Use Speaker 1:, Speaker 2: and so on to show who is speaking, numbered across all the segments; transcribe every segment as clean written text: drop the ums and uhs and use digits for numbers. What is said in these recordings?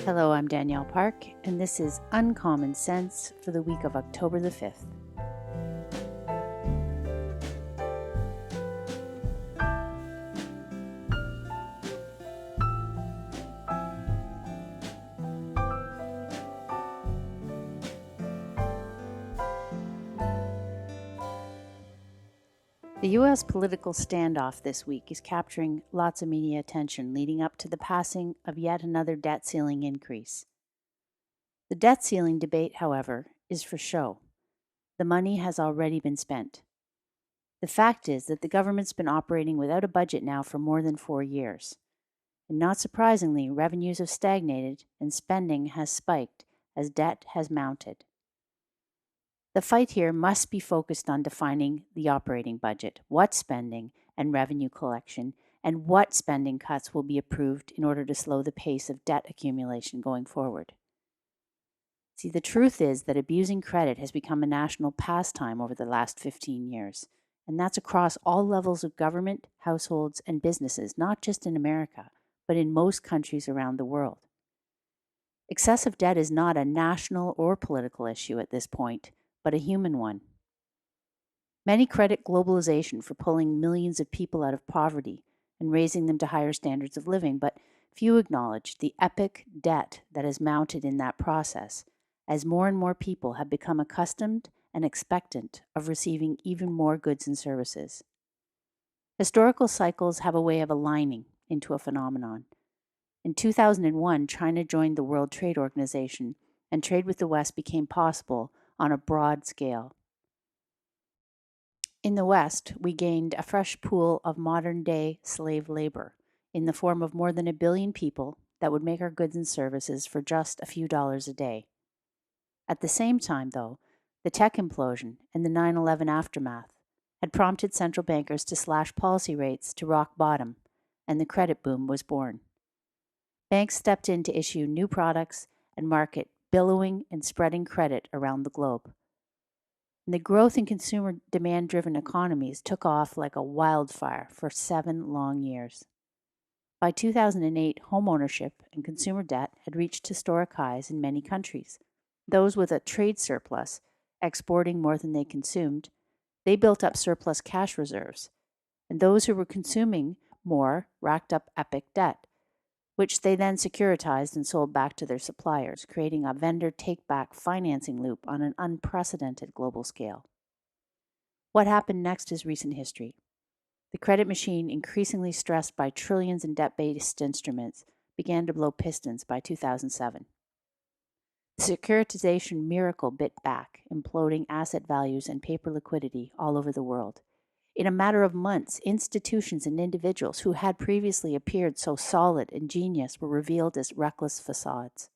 Speaker 1: Hello, I'm Danielle Park, and this is Uncommon Sense for the week of October the 5th. The U.S. political standoff this week is capturing lots of media attention leading up to the passing of yet another debt ceiling increase. The debt ceiling debate, however, is for show. The money has already been spent. The fact is that the government's been operating without a budget now for more than 4 years. And not surprisingly, revenues have stagnated and spending has spiked as debt has mounted. The fight here must be focused on defining the operating budget, what spending and revenue collection, and what spending cuts will be approved in order to slow the pace of debt accumulation going forward. See, the truth is that abusing credit has become a national pastime over the last 15 years, and that's across all levels of government, households, and businesses, not just in America, but in most countries around the world. Excessive debt is not a national or political issue at this point, but a human one. Many credit globalization for pulling millions of people out of poverty and raising them to higher standards of living, but few acknowledge the epic debt that has mounted in that process as more and more people have become accustomed and expectant of receiving even more goods and services. Historical cycles have a way of aligning into a phenomenon. In 2001, China joined the World Trade Organization, and trade with the West became possible on a broad scale. In the West, we gained a fresh pool of modern-day slave labor in the form of more than 1 billion people that would make our goods and services for just a few dollars a day. At the same time, though, the tech implosion and the 9/11 aftermath had prompted central bankers to slash policy rates to rock bottom, and the credit boom was born. Banks stepped in to issue new products and market billowing and spreading credit around the globe. And the growth in consumer demand-driven economies took off like a wildfire for 7 long years. By 2008, homeownership and consumer debt had reached historic highs in many countries. Those with a trade surplus, exporting more than they consumed, they built up surplus cash reserves. And those who were consuming more racked up epic debt, which they then securitized and sold back to their suppliers, creating a vendor take-back financing loop on an unprecedented global scale. What happened next is recent history. The credit machine, increasingly stressed by trillions in debt-based instruments, began to blow pistons by 2007. The securitization miracle bit back, imploding asset values and paper liquidity all over the world. In a matter of months, institutions and individuals who had previously appeared so solid and genius were revealed as reckless facades.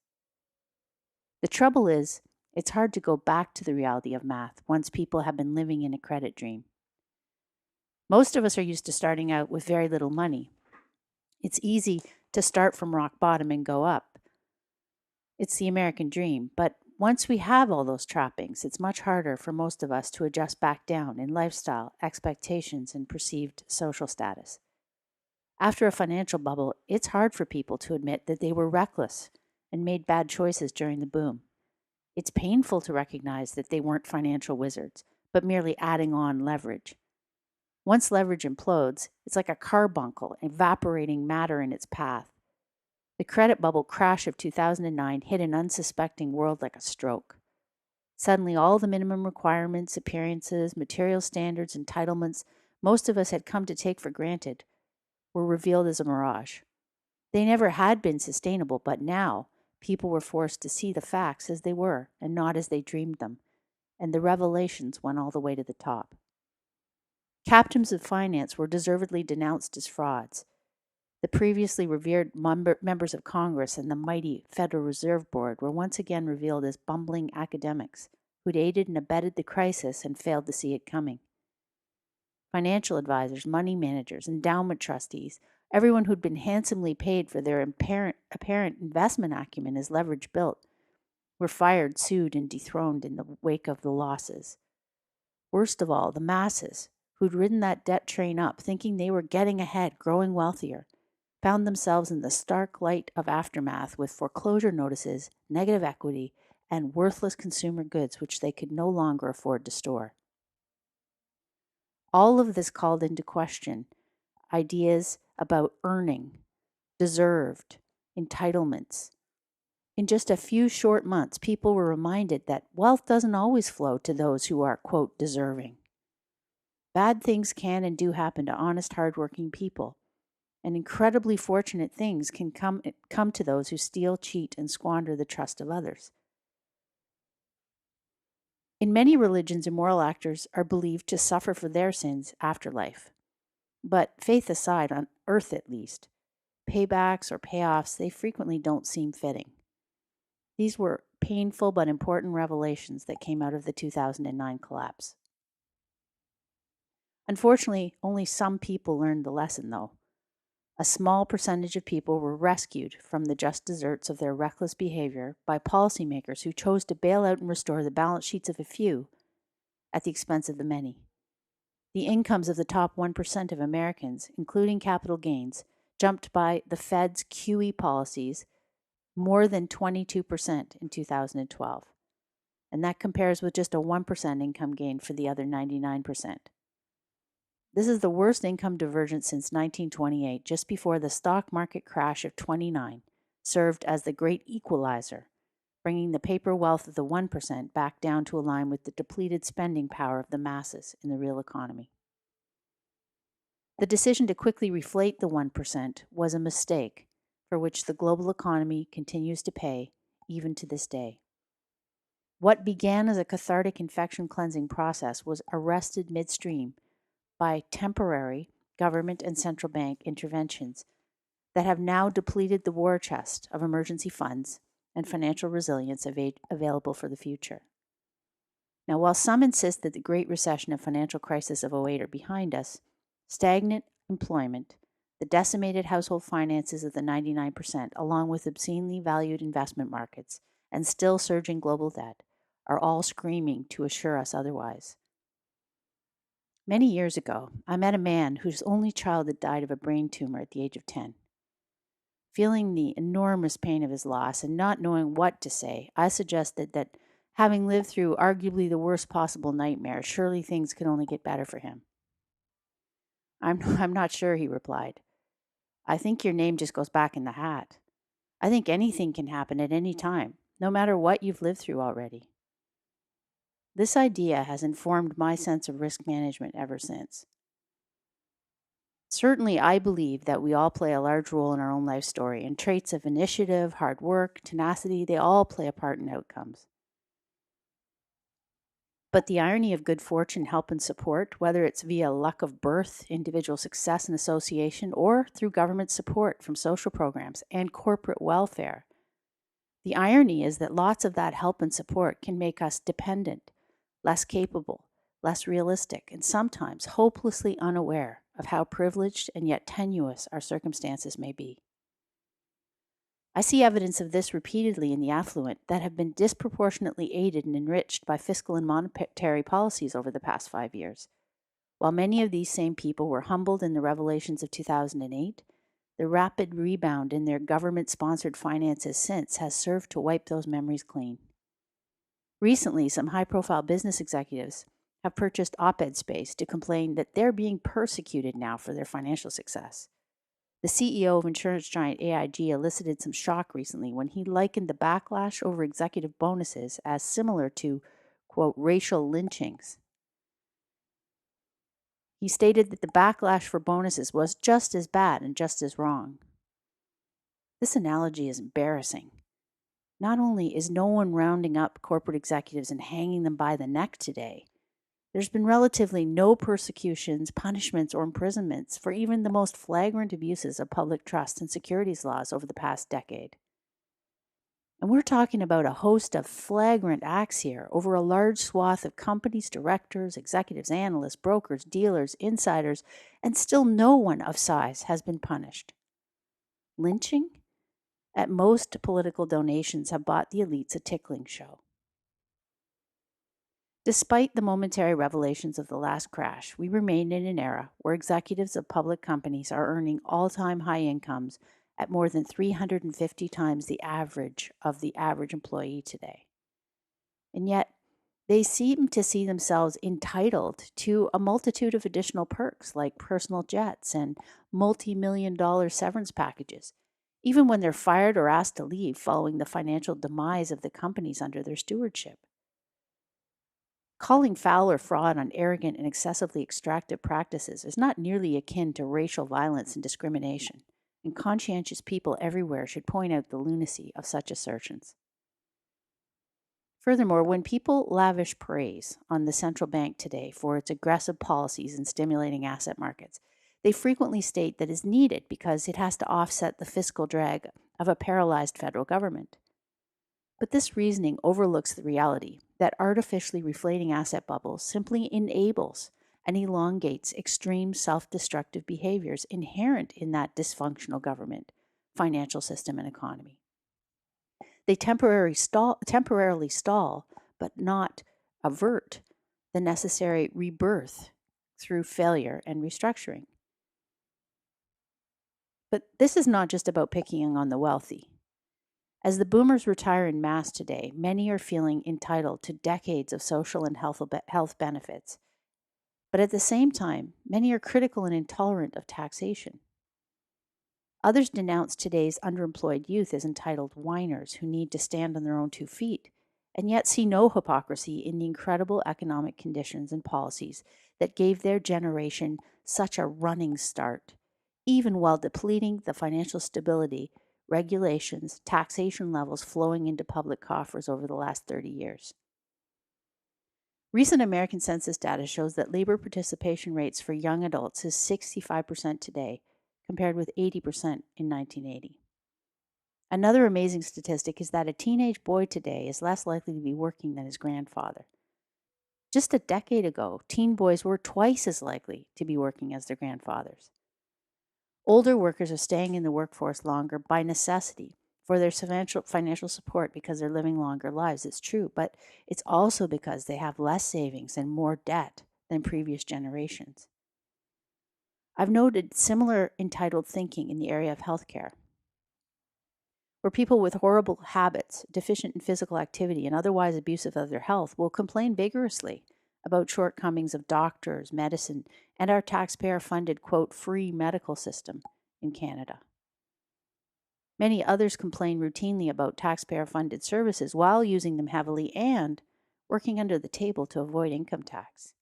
Speaker 1: The trouble is, it's hard to go back to the reality of math once people have been living in a credit dream. Most of us are used to starting out with very little money. It's easy to start from rock bottom and go up. It's the American dream, but once we have all those trappings, it's much harder for most of us to adjust back down in lifestyle, expectations, and perceived social status. After a financial bubble, it's hard for people to admit that they were reckless and made bad choices during the boom. It's painful to recognize that they weren't financial wizards, but merely adding on leverage. Once leverage implodes, it's like a carbuncle evaporating matter in its path. The credit bubble crash of 2009 hit an unsuspecting world like a stroke. Suddenly, all the minimum requirements, appearances, material standards, entitlements most of us had come to take for granted were revealed as a mirage. They never had been sustainable, but now people were forced to see the facts as they were and not as they dreamed them, and the revelations went all the way to the top. Captains of finance were deservedly denounced as frauds. The previously revered members of Congress and the mighty Federal Reserve Board were once again revealed as bumbling academics who'd aided and abetted the crisis and failed to see it coming. Financial advisors, money managers, endowment trustees, everyone who'd been handsomely paid for their apparent investment acumen as leverage built, were fired, sued, and dethroned in the wake of the losses. Worst of all, the masses, who'd ridden that debt train up, thinking they were getting ahead, growing wealthier, found themselves in the stark light of aftermath with foreclosure notices, negative equity, and worthless consumer goods which they could no longer afford to store. All of this called into question ideas about earning, deserved, entitlements. In just a few short months, people were reminded that wealth doesn't always flow to those who are, quote, deserving. Bad things can and do happen to honest, hardworking people, and incredibly fortunate things can come to those who steal, cheat, and squander the trust of others. In many religions, immoral actors are believed to suffer for their sins after life. But faith aside, on earth at least, paybacks or payoffs, they frequently don't seem fitting. These were painful but important revelations that came out of the 2009 collapse. Unfortunately, only some people learned the lesson, though. A small percentage of people were rescued from the just deserts of their reckless behavior by policymakers who chose to bail out and restore the balance sheets of a few at the expense of the many. The incomes of the top 1% of Americans, including capital gains, jumped by the Fed's QE policies more than 22% in 2012. And that compares with just a 1% income gain for the other 99%. This is the worst income divergence since 1928, just before the stock market crash of 29 served as the great equalizer, bringing the paper wealth of the 1% back down to align with the depleted spending power of the masses in the real economy. The decision to quickly reflate the 1% was a mistake for which the global economy continues to pay even to this day. What began as a cathartic infection cleansing process was arrested midstream by temporary government and central bank interventions that have now depleted the war chest of emergency funds and financial resilience available for the future. Now, while some insist that the Great Recession and financial crisis of '08 are behind us, stagnant employment, the decimated household finances of the 99%, along with obscenely valued investment markets and still surging global debt, are all screaming to assure us otherwise. Many years ago, I met a man whose only child had died of a brain tumor at the age of 10. Feeling the enormous pain of his loss and not knowing what to say, I suggested that having lived through arguably the worst possible nightmare, surely things could only get better for him. I'm not sure, he replied. I think your name just goes back in the hat. I think anything can happen at any time, no matter what you've lived through already. This idea has informed my sense of risk management ever since. Certainly, I believe that we all play a large role in our own life story, and traits of initiative, hard work, tenacity, they all play a part in outcomes. But the irony of good fortune, help, and support, whether it's via luck of birth, individual success and association, or through government support from social programs and corporate welfare, the irony is that lots of that help and support can make us dependent, less capable, less realistic, and sometimes hopelessly unaware of how privileged and yet tenuous our circumstances may be. I see evidence of this repeatedly in the affluent that have been disproportionately aided and enriched by fiscal and monetary policies over the past 5 years. While many of these same people were humbled in the revelations of 2008, the rapid rebound in their government-sponsored finances since has served to wipe those memories clean. Recently, some high-profile business executives have purchased op-ed space to complain that they're being persecuted now for their financial success. The CEO of insurance giant AIG elicited some shock recently when he likened the backlash over executive bonuses as similar to, quote, racial lynchings. He stated that the backlash for bonuses was just as bad and just as wrong. This analogy is embarrassing. Not only is no one rounding up corporate executives and hanging them by the neck today, there's been relatively no persecutions, punishments, or imprisonments for even the most flagrant abuses of public trust and securities laws over the past decade. And we're talking about a host of flagrant acts here over a large swath of companies, directors, executives, analysts, brokers, dealers, insiders, and still no one of size has been punished. Lynching? At most, political donations have bought the elites a tickling show. Despite the momentary revelations of the last crash, we remain in an era where executives of public companies are earning all-time high incomes at more than 350 times the average of the average employee today. And yet, they seem to see themselves entitled to a multitude of additional perks like personal jets and multi-million-dollar severance packages, even when they're fired or asked to leave following the financial demise of the companies under their stewardship. Calling foul or fraud on arrogant and excessively extractive practices is not nearly akin to racial violence and discrimination, and conscientious people everywhere should point out the lunacy of such assertions. Furthermore, when people lavish praise on the central bank today for its aggressive policies in stimulating asset markets, they frequently state that it's needed because it has to offset the fiscal drag of a paralyzed federal government. But this reasoning overlooks the reality that artificially reflating asset bubbles simply enables and elongates extreme self-destructive behaviors inherent in that dysfunctional government, financial system, and economy. They temporarily stall, but not avert the necessary rebirth through failure and restructuring. But this is not just about picking on the wealthy. As the boomers retire in mass today, many are feeling entitled to decades of social and health benefits. But at the same time, many are critical and intolerant of taxation. Others denounce today's underemployed youth as entitled whiners who need to stand on their own 2 feet, and yet see no hypocrisy in the incredible economic conditions and policies that gave their generation such a running start, even while depleting the financial stability, regulations, taxation levels flowing into public coffers over the last 30 years. Recent American census data shows that labor participation rates for young adults is 65% today, compared with 80% in 1980. Another amazing statistic is that a teenage boy today is less likely to be working than his grandfather. Just a decade ago, teen boys were twice as likely to be working as their grandfathers. Older workers are staying in the workforce longer by necessity for their financial support because they're living longer lives. It's true, but it's also because they have less savings and more debt than previous generations. I've noted similar entitled thinking in the area of healthcare, where people with horrible habits, deficient in physical activity, and otherwise abusive of their health will complain vigorously about shortcomings of doctors, medicine, and our taxpayer-funded, quote, free medical system in Canada. Many others complain routinely about taxpayer-funded services while using them heavily and working under the table to avoid income tax.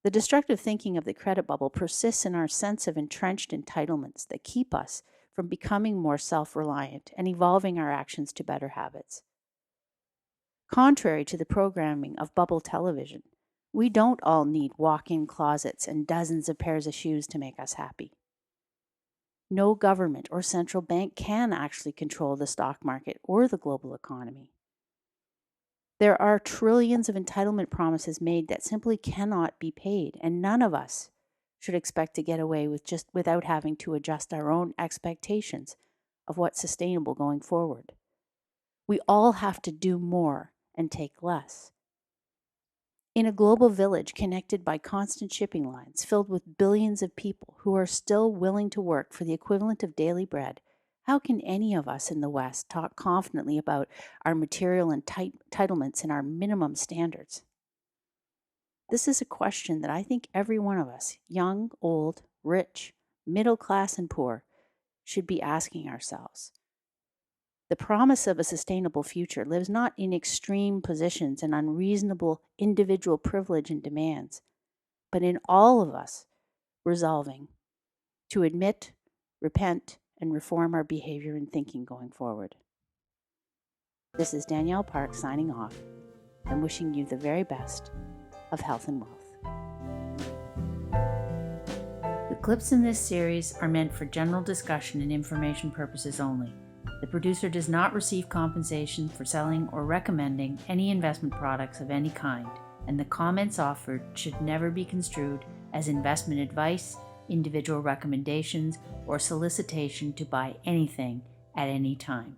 Speaker 1: The destructive thinking of the credit bubble persists in our sense of entrenched entitlements that keep us from becoming more self-reliant and evolving our actions to better habits. Contrary to the programming of bubble television, we don't all need walk-in closets and dozens of pairs of shoes to make us happy. No government or central bank can actually control the stock market or the global economy. There are trillions of entitlement promises made that simply cannot be paid, and none of us should expect to get away without having to adjust our own expectations of what's sustainable going forward. We all have to do more and take less. In a global village connected by constant shipping lines filled with billions of people who are still willing to work for the equivalent of daily bread, how can any of us in the West talk confidently about our material entitlements and our minimum standards? This is a question that I think every one of us, young, old, rich, middle class, and poor, should be asking ourselves. The promise of a sustainable future lives not in extreme positions and unreasonable individual privilege and demands, but in all of us resolving to admit, repent, and reform our behavior and thinking going forward. This is Danielle Park signing off and wishing you the very best of health and wealth. The clips in this series are meant for general discussion and information purposes only. The producer does not receive compensation for selling or recommending any investment products of any kind, and the comments offered should never be construed as investment advice, individual recommendations, or solicitation to buy anything at any time.